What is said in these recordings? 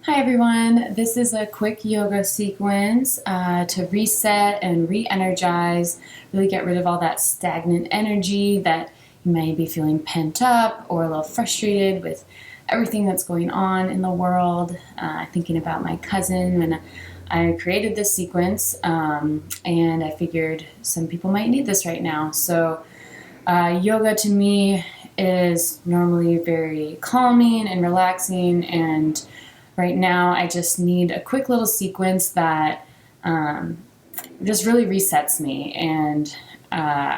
Hi everyone, this is a quick yoga sequence to reset and re-energize, really get rid of all that stagnant energy that you may be feeling pent up or a little frustrated with everything that's going on in the world. Thinking about my cousin when I created this sequence, and I figured some people might need this right now. So yoga to me is normally very calming and relaxing, and right now I just need a quick little sequence that just really resets me, and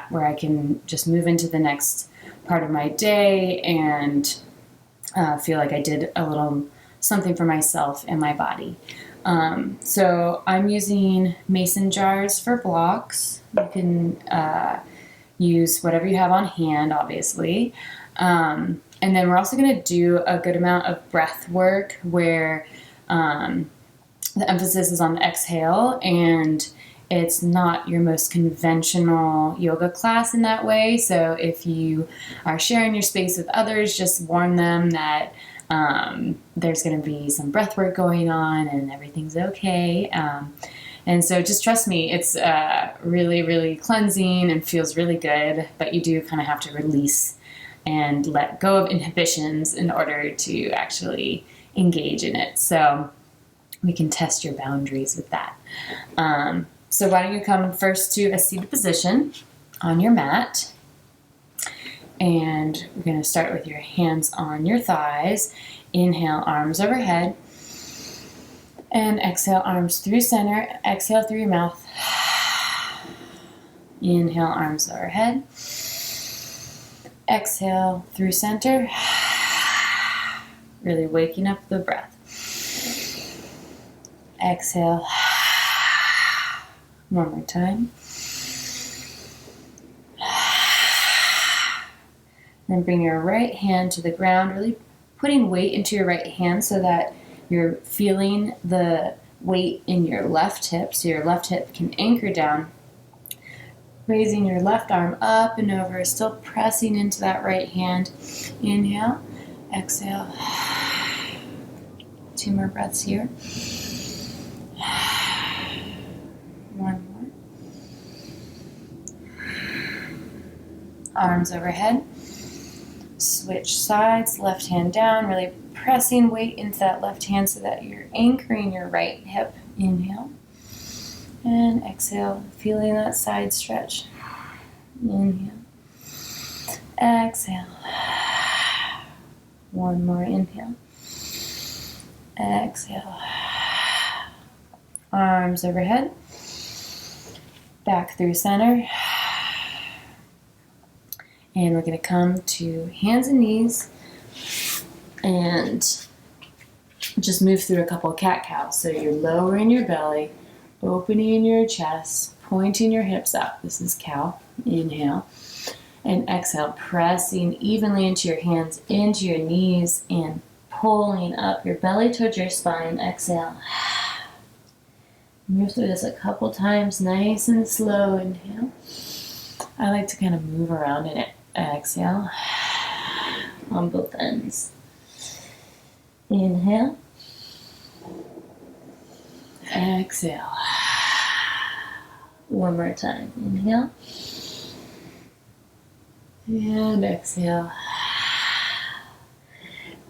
where I can just move into the next part of my day and feel like I did a little something for myself and my body. So I'm using mason jars for blocks. You can use whatever you have on hand, obviously. And then we're also going to do a good amount of breath work where the emphasis is on the exhale, and it's not your most conventional yoga class in that way. So if you are sharing your space with others, just warn them that there's going to be some breath work going on and everything's okay. And so just trust me, it's really, really cleansing and feels really good, but you do kind of have to release and let go of inhibitions in order to actually engage in it. So we can test your boundaries with that. So why don't you come first to a seated position on your mat. And we're going to start with your hands on your thighs. Inhale, arms overhead. And exhale, arms through center. Exhale through your mouth. Inhale, arms overhead. Exhale through center. Really waking up the breath. Exhale. One more time. Then bring your right hand to the ground, really putting weight into your right hand so that you're feeling the weight in your left hip, so your left hip can anchor down. Raising your left arm up and over, still pressing into that right hand. Inhale, exhale. 2 more breaths here. One more. Arms overhead. Switch sides, left hand down, really pressing weight into that left hand so that you're anchoring your right hip. Inhale. And exhale, feeling that side stretch. Inhale. Exhale. One more inhale. Exhale. Arms overhead. Back through center. And we're going to come to hands and knees and just move through a couple of cat-cows. So you're lowering your belly, opening your chest, pointing your hips up. This is cow. Inhale. And exhale, pressing evenly into your hands, into your knees, and pulling up your belly towards your spine. Exhale. Move through this a couple times, nice and slow. Inhale. I like to kind of move around in it. Exhale. On both ends. Inhale. Exhale. One more time. Inhale. And exhale.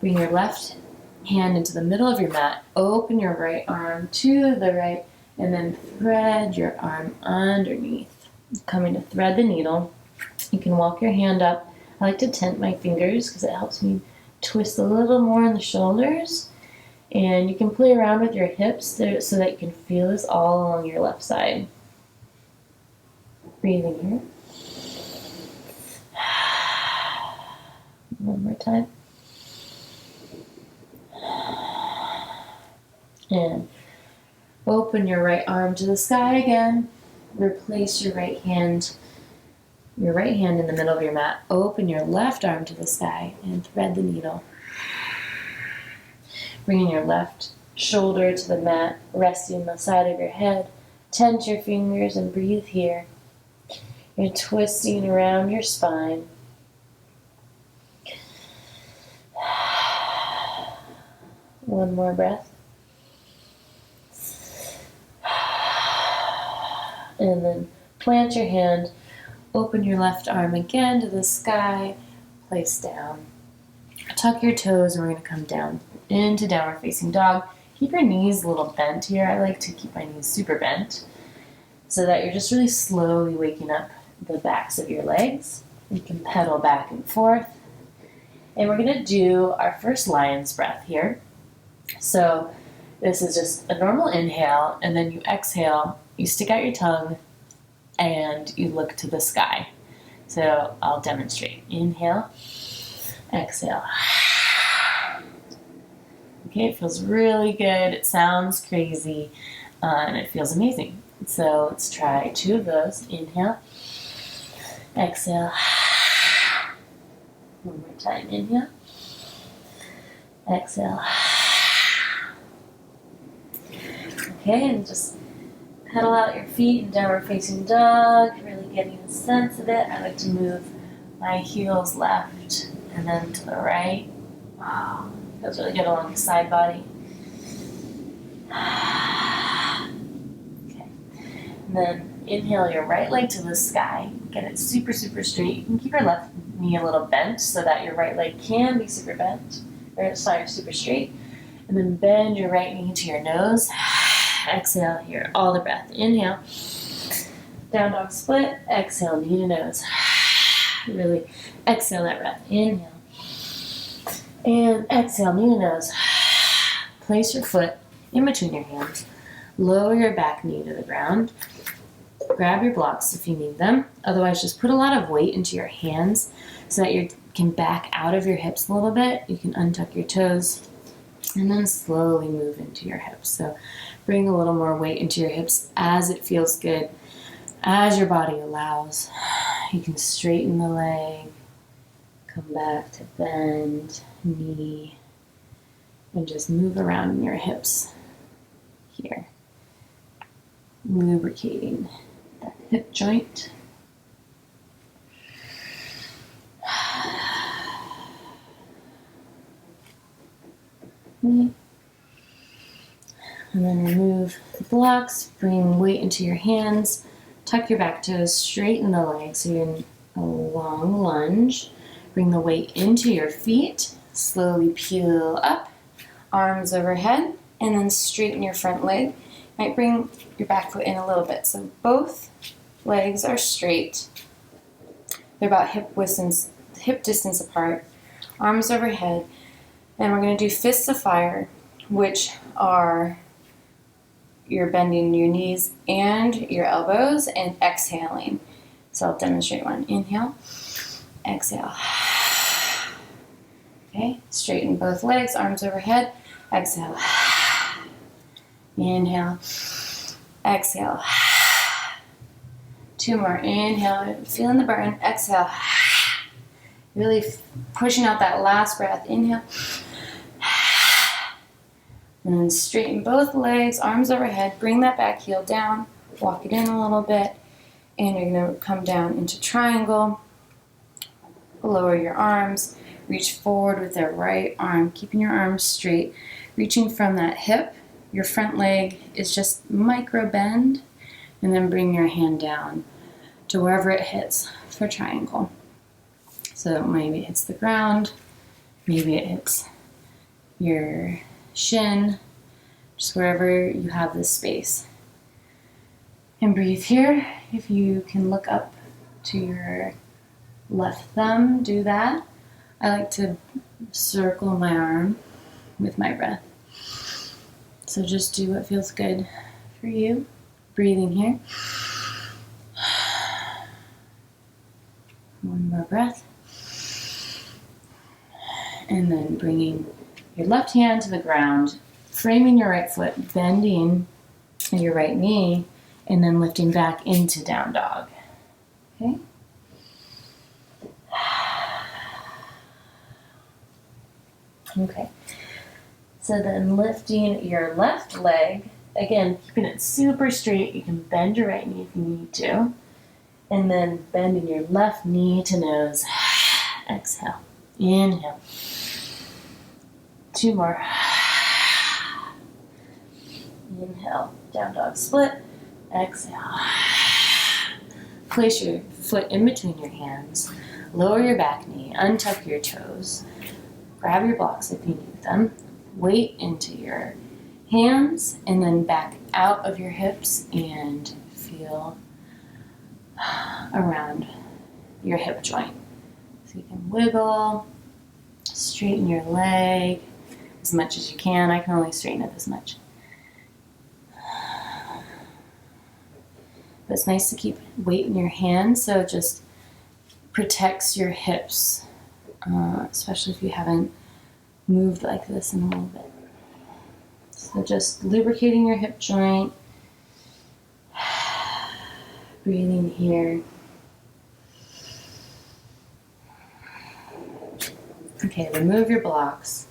Bring your left hand into the middle of your mat. Open your right arm to the right, and then thread your arm underneath. Coming to thread the needle. You can walk your hand up. I like to tent my fingers because it helps me twist a little more in the shoulders. And you can play around with your hips so that you can feel this all along your left side. Breathing here. One more time. And open your right arm to the sky again. Replace your right hand in the middle of your mat. Open your left arm to the sky and thread the needle. Bringing your left shoulder to the mat, resting the side of your head. Tent your fingers and breathe here. You're twisting around your spine. One more breath. And then plant your hand, open your left arm again to the sky, place down. Tuck your toes, and we're going to come down into downward facing dog. Keep your knees a little bent here. I like to keep my knees super bent so that you're just really slowly waking up the backs of your legs. You can pedal back and forth. And we're going to do our first lion's breath here. So this is just a normal inhale, and then you exhale, you stick out your tongue, and you look to the sky. So I'll demonstrate. Inhale, exhale. Okay, it feels really good. It sounds crazy, and it feels amazing. So let's try 2 of those. Inhale, exhale. One more time. Inhale, exhale. Okay, and just pedal out your feet in downward facing dog, really getting a sense of it. I like to move my heels left and then to the right. Wow, feels really good along the side body. Okay, and then inhale your right leg to the sky. Get it super, super straight. You can keep your left knee a little bent so that your right leg can be super bent, or super straight. And then bend your right knee to your nose. Exhale here, all the breath. Inhale, down dog split. Exhale, knee to nose. Really exhale that breath. Inhale. And exhale, knee to nose. Place your foot in between your hands. Lower your back knee to the ground. Grab your blocks if you need them. Otherwise, just put a lot of weight into your hands so that you can back out of your hips a little bit. You can untuck your toes and then slowly move into your hips. So bring a little more weight into your hips as it feels good, as your body allows. You can straighten the leg, come back to bend, knee, and just move around in your hips here, lubricating that hip joint. And then remove the blocks, bring weight into your hands, tuck your back toes, straighten the legs so you're in a long lunge. Bring the weight into your feet, slowly peel up, arms overhead, and then straighten your front leg. Might bring your back foot in a little bit. So both legs are straight. They're about hip distance apart, arms overhead. And we're going to do fists of fire, which are you're bending your knees and your elbows and exhaling. So I'll demonstrate one. Inhale, exhale. Okay, straighten both legs, arms overhead, exhale. Inhale, exhale. 2 more. Inhale, feeling the burn, exhale. Really pushing out that last breath. Inhale. And then straighten both legs, arms overhead, bring that back heel down, walk it in a little bit, and you're going to come down into triangle, lower your arms, reach forward with the right arm, keeping your arms straight, reaching from that hip, your front leg is just micro bend, and then bring your hand down to wherever it hits for triangle. So maybe it hits the ground, maybe it hits your shin, just wherever you have this space. And breathe here. If you can look up to your left thumb, do that. I like to circle my arm with my breath. So just do what feels good for you. Breathing here. One more breath. And then bringing your left hand to the ground, framing your right foot, bending your right knee, and then lifting back into down dog. Okay? Okay. So then lifting your left leg, again, keeping it super straight. You can bend your right knee if you need to. And then bending your left knee to nose. Exhale. Inhale. 2 more. Inhale. Down dog split. Exhale. place your foot in between your hands, lower your back knee, untuck your toes, grab your blocks if you need them, weight into your hands, and then back out of your hips and feel around your hip joint. So you can wiggle, straighten your leg as much as you can. I can only straighten it this much. But it's nice to keep weight in your hands so it just protects your hips, especially if you haven't moved like this in a little bit. So just lubricating your hip joint, breathing here. Okay, remove your blocks.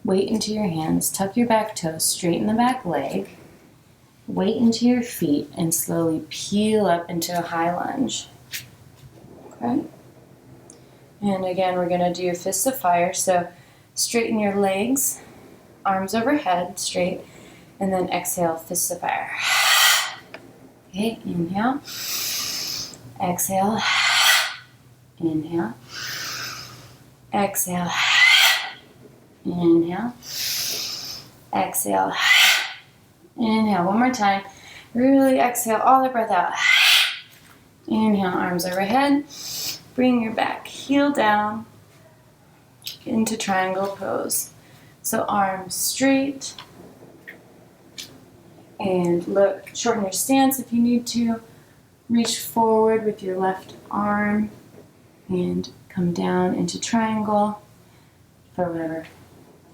Weight into your hands, tuck your back toes, straighten the back leg. Weight into your feet and slowly peel up into a high lunge. Okay? And again, we're going to do fists of fire. So straighten your legs, arms overhead, straight, and then exhale, fists of fire. Okay, inhale. Exhale. Inhale. Exhale. Inhale. Exhale. Inhale, one more time. Really exhale all the breath out. Inhale, arms overhead. Bring your back heel down into triangle pose. So arms straight. And look, shorten your stance if you need to. Reach forward with your left arm and come down into triangle for whatever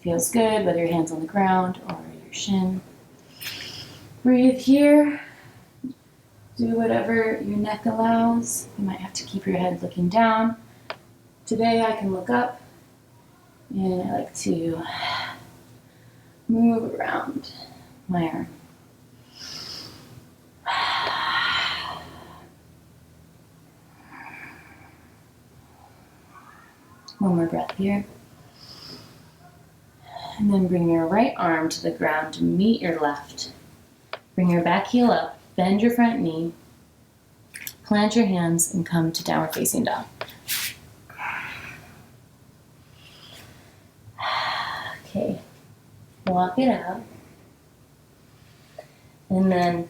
feels good, whether your hand's on the ground or your shin. Breathe here. Do whatever your neck allows. You might have to keep your head looking down. Today I can look up, and I like to move around my arm. One more breath here. And then bring your right arm to the ground to meet your left. Bring your back heel up, bend your front knee, plant your hands, and come to downward facing dog. Okay, walk it out. And then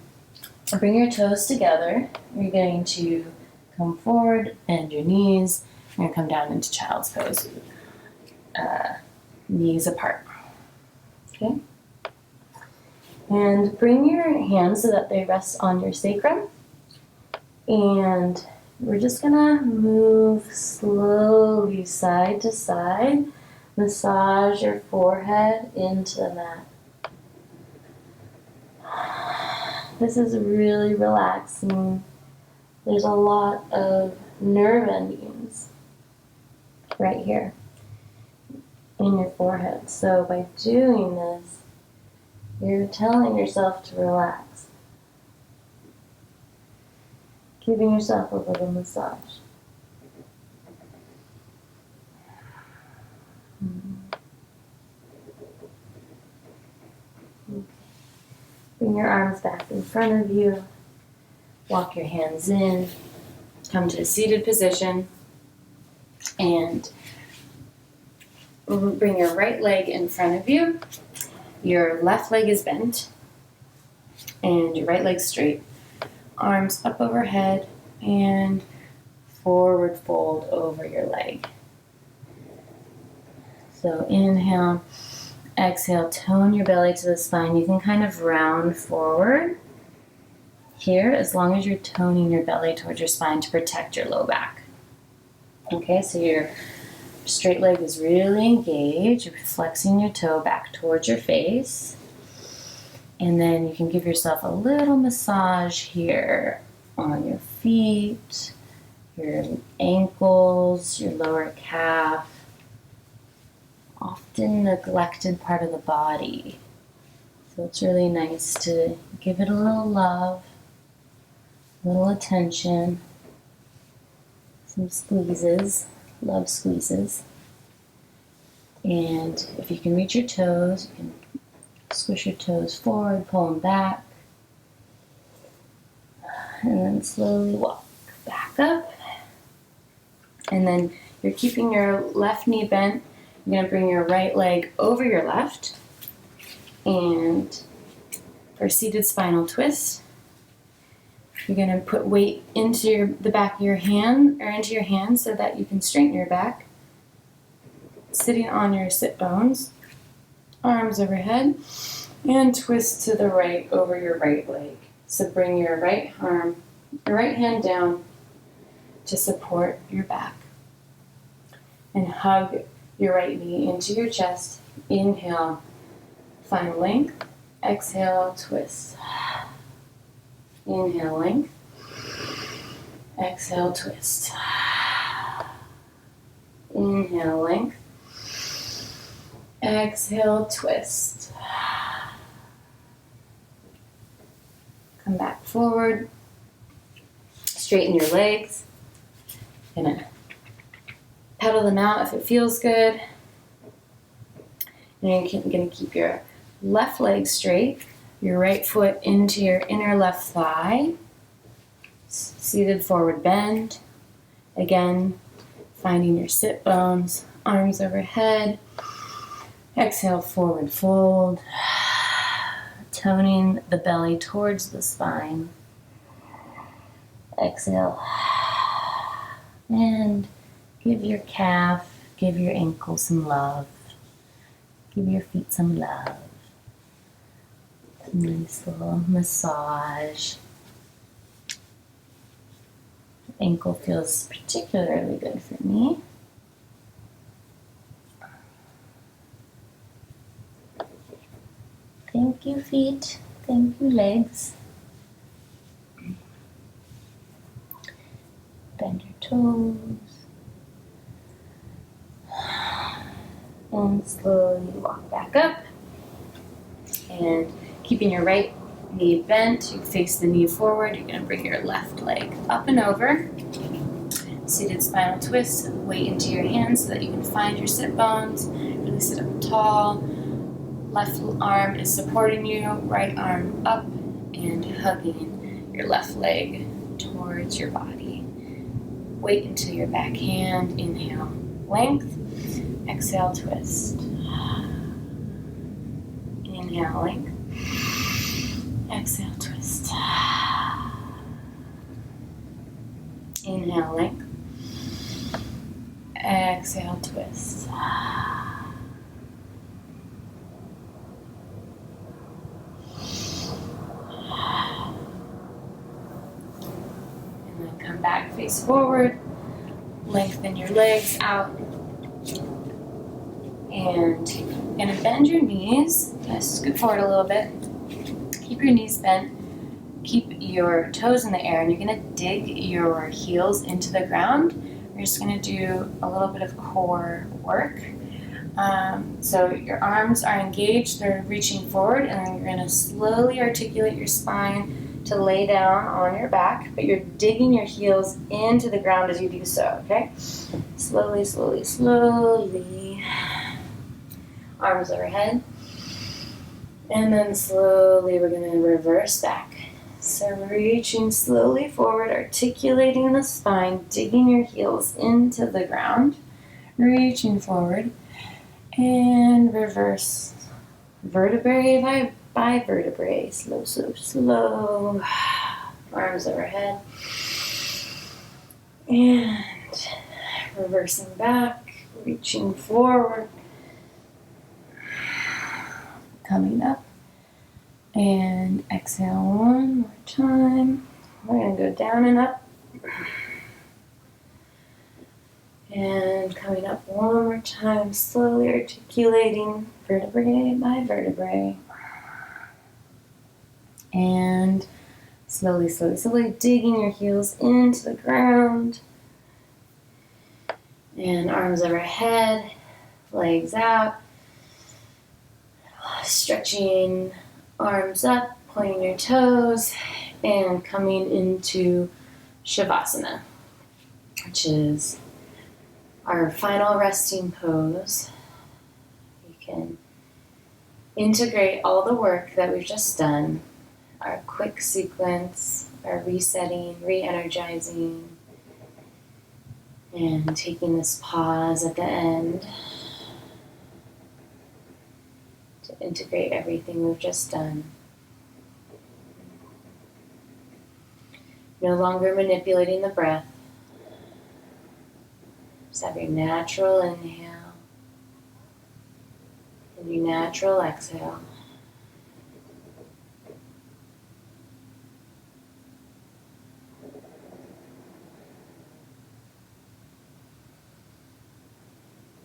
bring your toes together. You're going to come forward, bend your knees, and come down into child's pose. Knees apart. Okay? And bring your hands so that they rest on your sacrum. And we're just gonna move slowly side to side. Massage your forehead into the mat. This is really relaxing. There's a lot of nerve endings right here in your forehead. So by doing this, you're telling yourself to relax. Giving yourself a little massage. Okay. Bring your arms back in front of you. Walk your hands in. Come to a seated position. And bring your right leg in front of you. Your left leg is bent. And your right leg straight. Arms up overhead and forward fold over your leg. So inhale, exhale, tone your belly to the spine. You can kind of round forward here as long as you're toning your belly towards your spine to protect your low back. Okay, so your straight leg is really engaged. You're flexing your toe back towards your face. And then you can give yourself a little massage here on your feet, your ankles, your lower calf, often neglected part of the body. So it's really nice to give it a little love, a little attention, some squeezes, love squeezes. And if you can reach your toes, you can squish your toes forward, pull them back, and then slowly walk. back up. And then you're keeping your left knee bent. You're going to bring your right leg over your left. And for seated spinal twist, you're going to put weight into the back of your hand, or into your hand, so that you can straighten your back. Sitting on your sit bones, arms overhead, and twist to the right over your right leg. So bring your right hand down to support your back. And hug your right knee into your chest. Inhale, find length. Exhale, twist. Inhale, length. Exhale, twist. Inhale, length. Exhale, twist. Come back forward. Straighten your legs. Gonna pedal them out if it feels good. And you're gonna keep your left leg straight, your right foot into your inner left thigh. Seated forward bend. Again, finding your sit bones, arms overhead. Exhale, forward fold. Toning the belly towards the spine. Exhale. And give your calf, give your ankle some love. Give your feet some love. Nice little massage. Ankle feels particularly good for me. Thank you, feet. Thank you, legs. Bend your toes. And slowly walk back up. And keeping your right knee bent, you face the knee forward. You're going to bring your left leg up and over. Seated spinal twist. Weight into your hands so that you can find your sit bones. Really sit up tall. Left arm is supporting you. Right arm up and hugging your left leg towards your body. Weight into your back hand. Inhale, length. Exhale, twist. Inhale, length. Exhale, twist. Inhale, length. Exhale, twist. And then come back, face forward. Lengthen your legs out. And you're going to bend your knees. Scoot forward a little bit. Keep your knees bent. Keep your toes in the air, and you're going to dig your heels into the ground. We're just going to do a little bit of core work. So your arms are engaged, they're reaching forward, and then you're going to slowly articulate your spine to lay down on your back, but you're digging your heels into the ground as you do so, okay? Slowly, slowly, slowly. Arms overhead. And then slowly we're going to reverse back. So reaching slowly forward, articulating the spine, digging your heels into the ground, reaching forward, and reverse vertebrae by vertebrae. Slow, slow, slow. Arms overhead. And reversing back, reaching forward, coming up. And exhale one more time. We're going to go down and up. And coming up one more time, slowly articulating vertebrae by vertebrae. And slowly, slowly, slowly digging your heels into the ground. And arms overhead, legs out. Stretching arms up, pointing your toes, and coming into Shavasana, which is our final resting pose. You can integrate all the work that we've just done, our quick sequence, our resetting, re-energizing, And taking this pause at the end to integrate everything we've just done. No longer manipulating the breath. Just have your natural inhale and your natural exhale.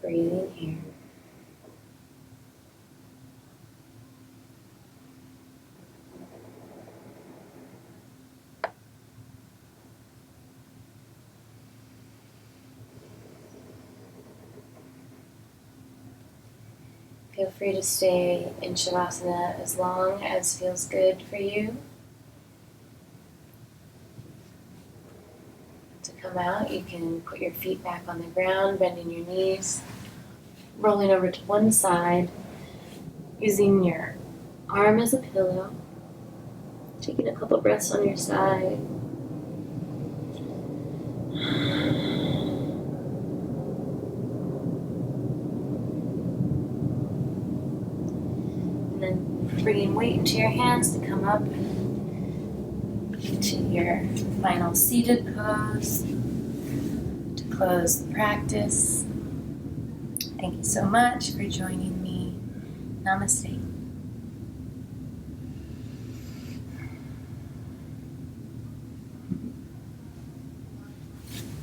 Breathing here. Feel free to stay in Shavasana as long as feels good for you. To come out, you can put your feet back on the ground, bending your knees, rolling over to one side, using your arm as a pillow, taking a couple breaths on your side. And then bringing weight into your hands to come up to your final seated pose to close the practice. Thank you so much for joining me. Namaste.